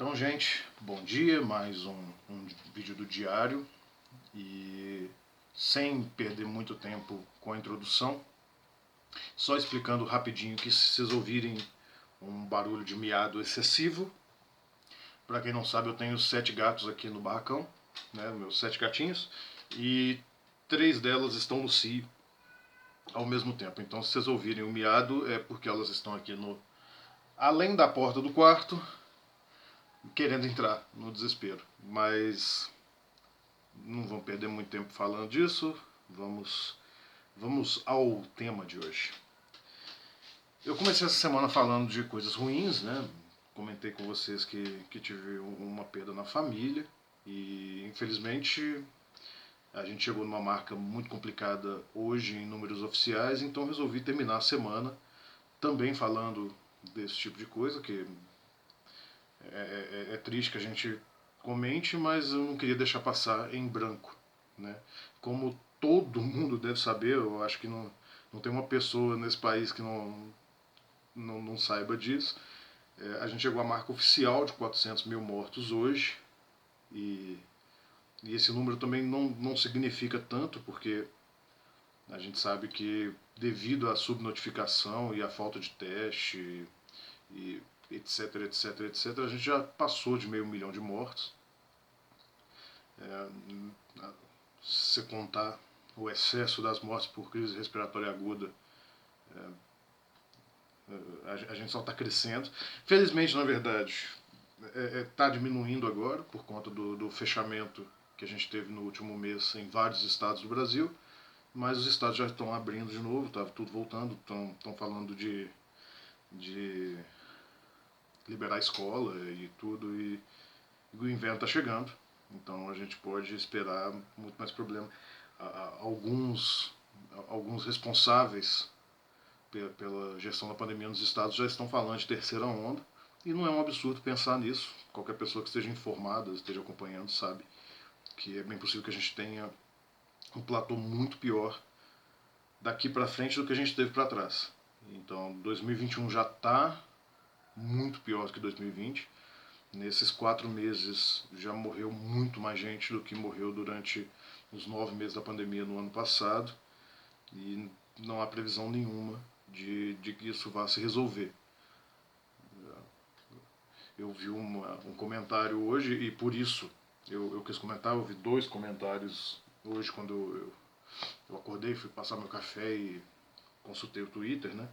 Então, gente, bom dia, mais um vídeo do diário e sem perder muito tempo com a introdução, só explicando rapidinho que se vocês ouvirem um barulho de miado excessivo, para quem não sabe eu tenho 7 gatos aqui no barracão, né, meus 7 gatinhos, e 3 delas estão no cio ao mesmo tempo. Então se vocês ouvirem o miado é porque elas estão aqui no além da porta do quarto, querendo entrar no desespero. Mas não vamos perder muito tempo falando disso. Vamos ao tema de hoje. Eu comecei essa semana falando de coisas ruins, né? Comentei com vocês que tive uma perda na família e infelizmente a gente chegou numa marca muito complicada hoje em números oficiais, então resolvi terminar a semana também falando desse tipo de coisa, que é triste que a gente comente, mas eu não queria deixar passar em branco, né? Como todo mundo deve saber, eu acho que não tem uma pessoa nesse país que não saiba disso. A gente chegou à marca oficial de 400 mil mortos hoje, e, e esse número também não significa tanto, porque a gente sabe que devido à subnotificação e à falta de teste e etc, etc, etc, a gente já passou de meio milhão de mortos. Se contar o excesso das mortes por crise respiratória aguda, a gente só está crescendo. Felizmente, na verdade, está diminuindo agora por conta do fechamento que a gente teve no último mês em vários estados do Brasil, mas os estados já estão abrindo de novo, está tudo voltando, estão falando de liberar a escola e tudo, e o inverno está chegando, então a gente pode esperar muito mais problema. Alguns responsáveis pela gestão da pandemia nos estados já estão falando de terceira onda, e não é um absurdo pensar nisso. Qualquer pessoa que esteja informada, esteja acompanhando, sabe que é bem possível que a gente tenha um platô muito pior daqui para frente do que a gente teve para trás. Então 2021 já está muito pior do que 2020. Nesses 4 meses já morreu muito mais gente do que morreu durante os 9 meses da pandemia no ano passado, e não há previsão nenhuma de que isso vá se resolver. Eu vi um comentário hoje, e por isso eu quis comentar. Eu vi 2 comentários hoje quando eu acordei, fui passar meu café e consultei o Twitter, né?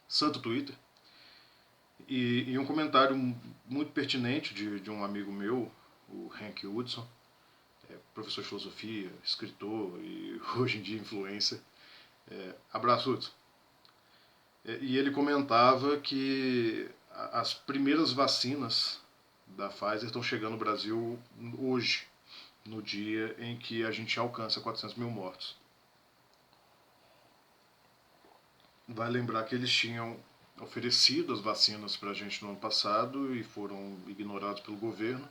Santo Twitter. E um comentário muito pertinente de um amigo meu, o Hank Hudson, professor de filosofia, escritor e hoje em dia influencer. Abraço, Hudson. E ele comentava que as primeiras vacinas da Pfizer estão chegando no Brasil hoje, no dia em que a gente alcança 400 mil mortos. Vai lembrar que eles tinham oferecido as vacinas para a gente no ano passado e foram ignorados pelo governo,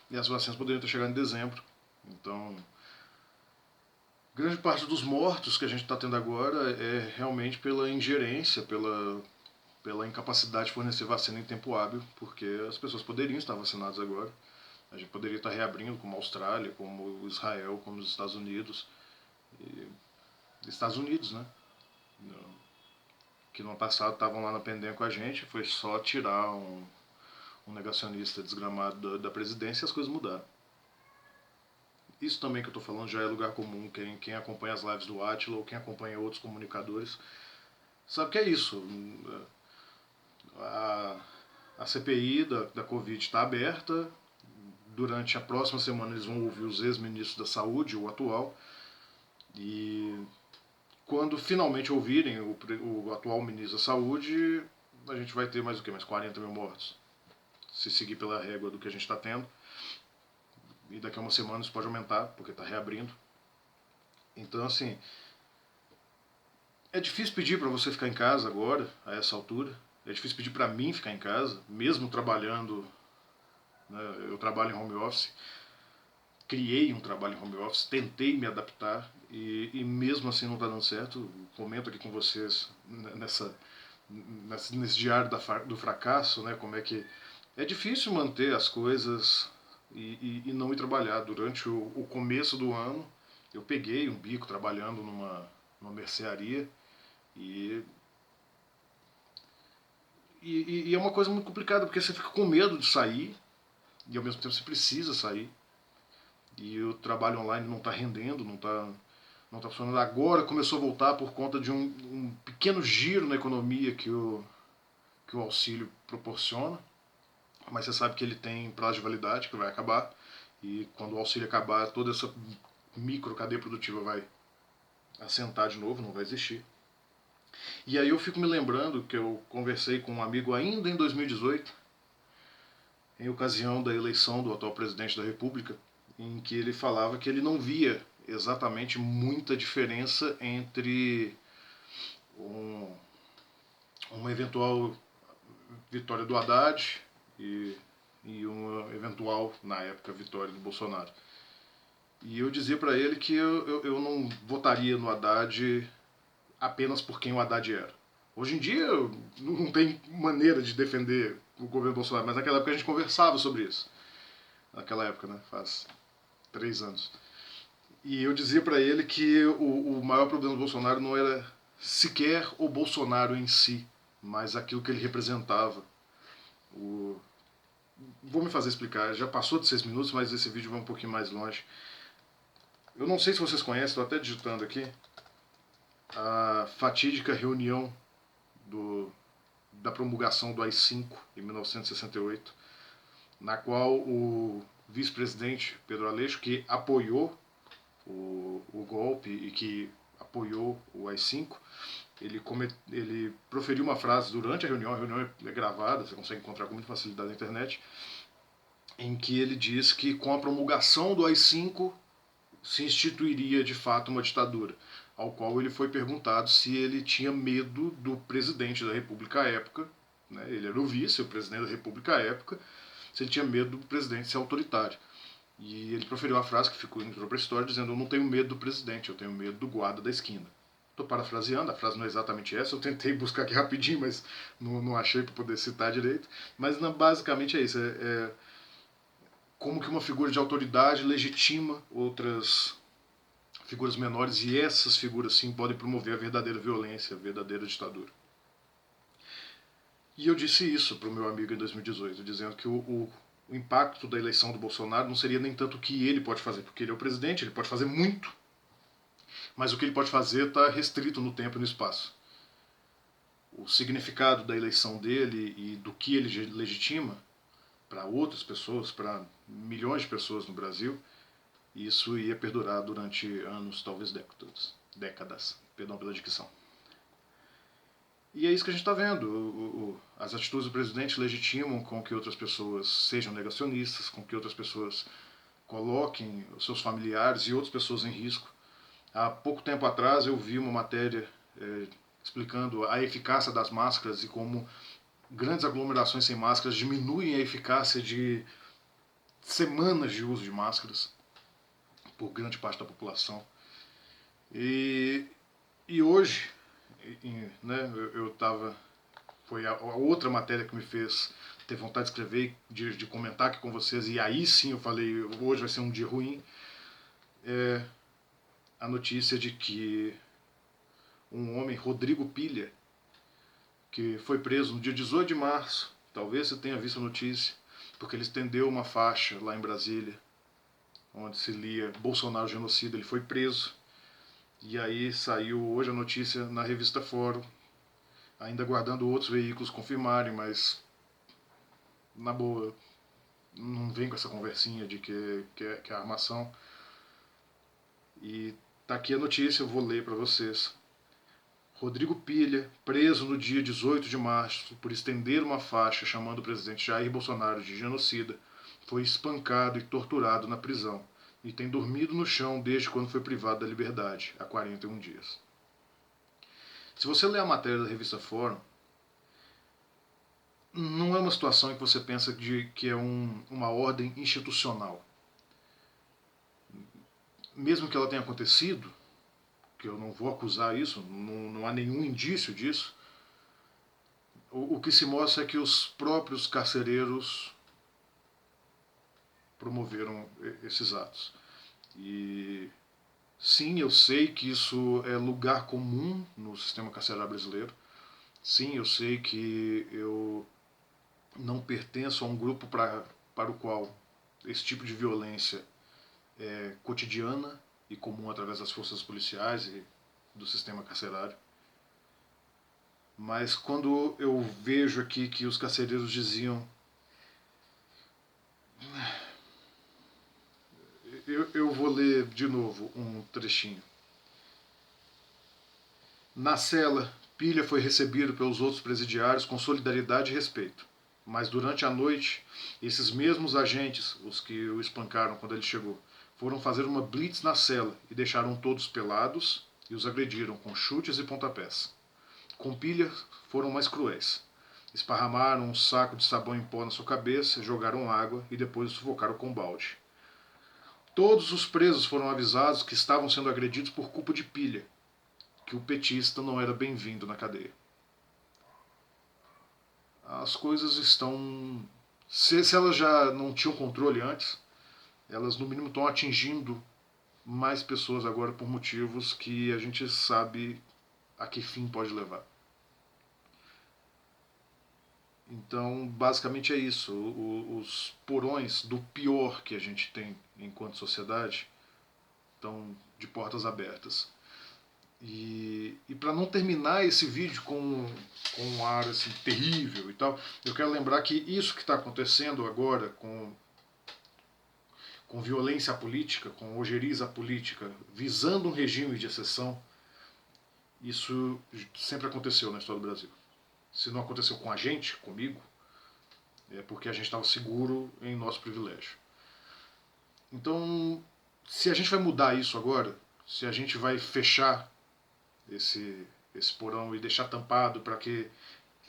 e as vacinas poderiam ter chegado em dezembro. Então, grande parte dos mortos que a gente está tendo agora é realmente pela ingerência, pela incapacidade de fornecer vacina em tempo hábil, porque as pessoas poderiam estar vacinadas agora. A gente poderia estar reabrindo, como a Austrália, como Israel, como os Estados Unidos. E Estados Unidos, né? Que no ano passado estavam lá na pendenha com a gente, foi só tirar um negacionista desgramado da presidência e as coisas mudaram. Isso também que eu estou falando já é lugar comum. Quem acompanha as lives do Attila ou quem acompanha outros comunicadores sabe que é isso. A CPI da Covid está aberta. Durante a próxima semana eles vão ouvir os ex-ministros da saúde, o atual, e quando finalmente ouvirem o atual ministro da saúde, a gente vai ter mais o que? Mais 40 mil mortos, se seguir pela régua do que a gente está tendo. E daqui a uma semana isso pode aumentar, porque está reabrindo. Então, assim, é difícil pedir para você ficar em casa agora, a essa altura. É difícil pedir para mim ficar em casa, mesmo trabalhando. Né? Eu trabalho em home office, criei um trabalho em home office, tentei me adaptar e mesmo assim não está dando certo. Comento aqui com vocês nesse diário do fracasso, né? Como é que É difícil manter as coisas e não ir trabalhar. Durante o começo do ano, eu peguei um bico trabalhando numa mercearia e, e é uma coisa muito complicada, porque você fica com medo de sair e ao mesmo tempo você precisa sair. E o trabalho online não está rendendo, não tá funcionando. Agora começou a voltar por conta de um pequeno giro na economia que o auxílio proporciona, mas você sabe que ele tem prazo de validade, que vai acabar, e quando o auxílio acabar, toda essa micro cadeia produtiva vai assentar de novo, não vai existir. E aí eu fico me lembrando que eu conversei com um amigo ainda em 2018, em ocasião da eleição do atual presidente da República, em que ele falava que ele não via exatamente muita diferença entre um, uma eventual vitória do Haddad e, e uma eventual, na época, vitória do Bolsonaro. E eu dizia para ele que eu não votaria no Haddad apenas por quem o Haddad era. Hoje em dia não tem maneira de defender o governo Bolsonaro, mas naquela época a gente conversava sobre isso. Naquela época, né? Faz 3 anos. E eu dizia para ele que o maior problema do Bolsonaro não era sequer o Bolsonaro em si, mas aquilo que ele representava. O... Vou me fazer explicar, já passou de 6 minutos, mas esse vídeo vai um pouquinho mais longe. Eu não sei se vocês conhecem, estou até digitando aqui, a fatídica reunião da promulgação do AI-5 em 1968, na qual o vice-presidente Pedro Aleixo, que apoiou o golpe e que apoiou o AI-5, ele proferiu uma frase durante a reunião é gravada, você consegue encontrar com muita facilidade na internet, em que ele diz que com a promulgação do AI-5 se instituiria de fato uma ditadura, ao qual ele foi perguntado se ele tinha medo do presidente da República à época, né, ele era o vice, o presidente da República à época, se ele tinha medo do presidente ser autoritário. E ele proferiu a frase que entrou para a história dizendo: eu não tenho medo do presidente, eu tenho medo do guarda da esquina. Estou parafraseando, a frase não é exatamente essa, eu tentei buscar aqui rapidinho, mas não achei para poder citar direito. Mas basicamente é isso, como que uma figura de autoridade legitima outras figuras menores, e essas figuras sim podem promover a verdadeira violência, a verdadeira ditadura. E eu disse isso para o meu amigo em 2018, dizendo que o impacto da eleição do Bolsonaro não seria nem tanto o que ele pode fazer, porque ele é o presidente, ele pode fazer muito, mas o que ele pode fazer está restrito no tempo e no espaço. O significado da eleição dele e do que ele legitima para outras pessoas, para milhões de pessoas no Brasil, isso ia perdurar durante anos, talvez décadas. Perdão pela dicção. E é isso que a gente está vendo. As atitudes do presidente legitimam com que outras pessoas sejam negacionistas, com que outras pessoas coloquem os seus familiares e outras pessoas em risco. Há pouco tempo atrás eu vi uma matéria explicando a eficácia das máscaras e como grandes aglomerações sem máscaras diminuem a eficácia de semanas de uso de máscaras por grande parte da população. E hoje, né, eu estava. Foi a outra matéria que me fez ter vontade de escrever, de comentar aqui com vocês, e aí sim eu falei: hoje vai ser um dia ruim. É a notícia de que um homem, Rodrigo Pilha, que foi preso no dia 18 de março, talvez você tenha visto a notícia, porque ele estendeu uma faixa lá em Brasília, onde se lia Bolsonaro genocida, ele foi preso. E aí saiu hoje a notícia na revista Fórum, ainda aguardando outros veículos confirmarem, mas na boa, não vem com essa conversinha de que é armação. E tá aqui a notícia, eu vou ler para vocês. Rodrigo Pilha, preso no dia 18 de março por estender uma faixa chamando o presidente Jair Bolsonaro de genocida, foi espancado e torturado na prisão e tem dormido no chão desde quando foi privado da liberdade, há 41 dias. Se você ler a matéria da revista Fórum, não é uma situação em que você pensa que é uma ordem institucional. Mesmo que ela tenha acontecido, que eu não vou acusar isso, não há nenhum indício disso, o que se mostra é que os próprios carcereiros promoveram esses atos. E sim, eu sei que isso é lugar comum no sistema carcerário brasileiro. Sim, eu sei que eu não pertenço a um grupo para o qual esse tipo de violência é cotidiana e comum através das forças policiais e do sistema carcerário. Mas quando eu vejo aqui que os carcereiros diziam. Eu vou ler de novo um trechinho. Na cela, Pilha foi recebido pelos outros presidiários com solidariedade e respeito. Mas durante a noite, esses mesmos agentes, os que o espancaram quando ele chegou, foram fazer uma blitz na cela e deixaram todos pelados e os agrediram com chutes e pontapés. Com Pilha, foram mais cruéis. Esparramaram um saco de sabão em pó na sua cabeça, jogaram água e depois o sufocaram com balde. Todos os presos foram avisados que estavam sendo agredidos por culpa de Pilha, que o petista não era bem-vindo na cadeia. As coisas estão. Se elas já não tinham controle antes, elas no mínimo estão atingindo mais pessoas agora por motivos que a gente sabe a que fim pode levar. Então, basicamente é isso. Os porões do pior que a gente tem enquanto sociedade estão de portas abertas. E para não terminar esse vídeo com um ar assim, terrível e tal, eu quero lembrar que isso que está acontecendo agora com violência política, com ojeriza política, visando um regime de exceção, isso sempre aconteceu na história do Brasil. Se não aconteceu com a gente, comigo, é porque a gente estava seguro em nosso privilégio. Então, se a gente vai mudar isso agora, se a gente vai fechar esse porão e deixar tampado para que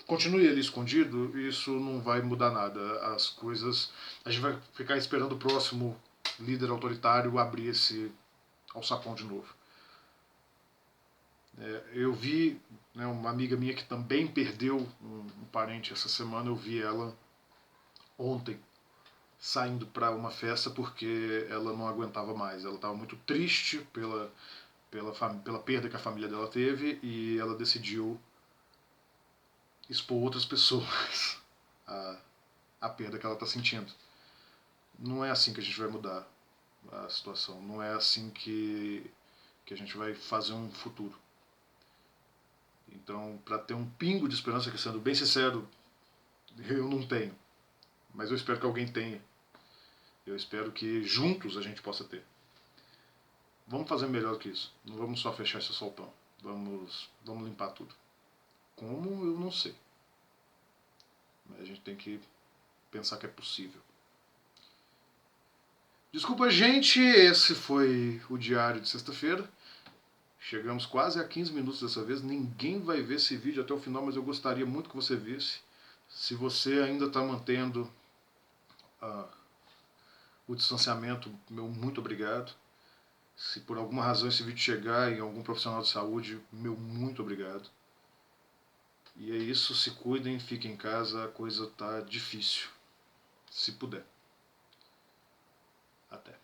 continue ali escondido, isso não vai mudar nada. As coisas. A gente vai ficar esperando o próximo líder autoritário abrir esse alçapão de novo. Eu vi, né, uma amiga minha que também perdeu um parente essa semana, eu vi ela ontem saindo para uma festa porque ela não aguentava mais. Ela estava muito triste pela perda que a família dela teve e ela decidiu expor outras pessoas a perda que ela está sentindo. Não é assim que a gente vai mudar a situação. Não é assim que a gente vai fazer um futuro. Então, para ter um pingo de esperança, que sendo bem sincero, eu não tenho. Mas eu espero que alguém tenha. Eu espero que juntos a gente possa ter. Vamos fazer melhor que isso. Não vamos só fechar esse soltão. Vamos limpar tudo. Como, eu não sei. Mas a gente tem que pensar que é possível. Desculpa, gente. Esse foi o diário de sexta-feira. Chegamos quase a 15 minutos dessa vez. Ninguém vai ver esse vídeo até o final, mas eu gostaria muito que você visse. Se você ainda está mantendo o distanciamento, meu muito obrigado. Se por alguma razão esse vídeo chegar em algum profissional de saúde, meu muito obrigado. E é isso, se cuidem, fiquem em casa, a coisa tá difícil. Se puder. Até.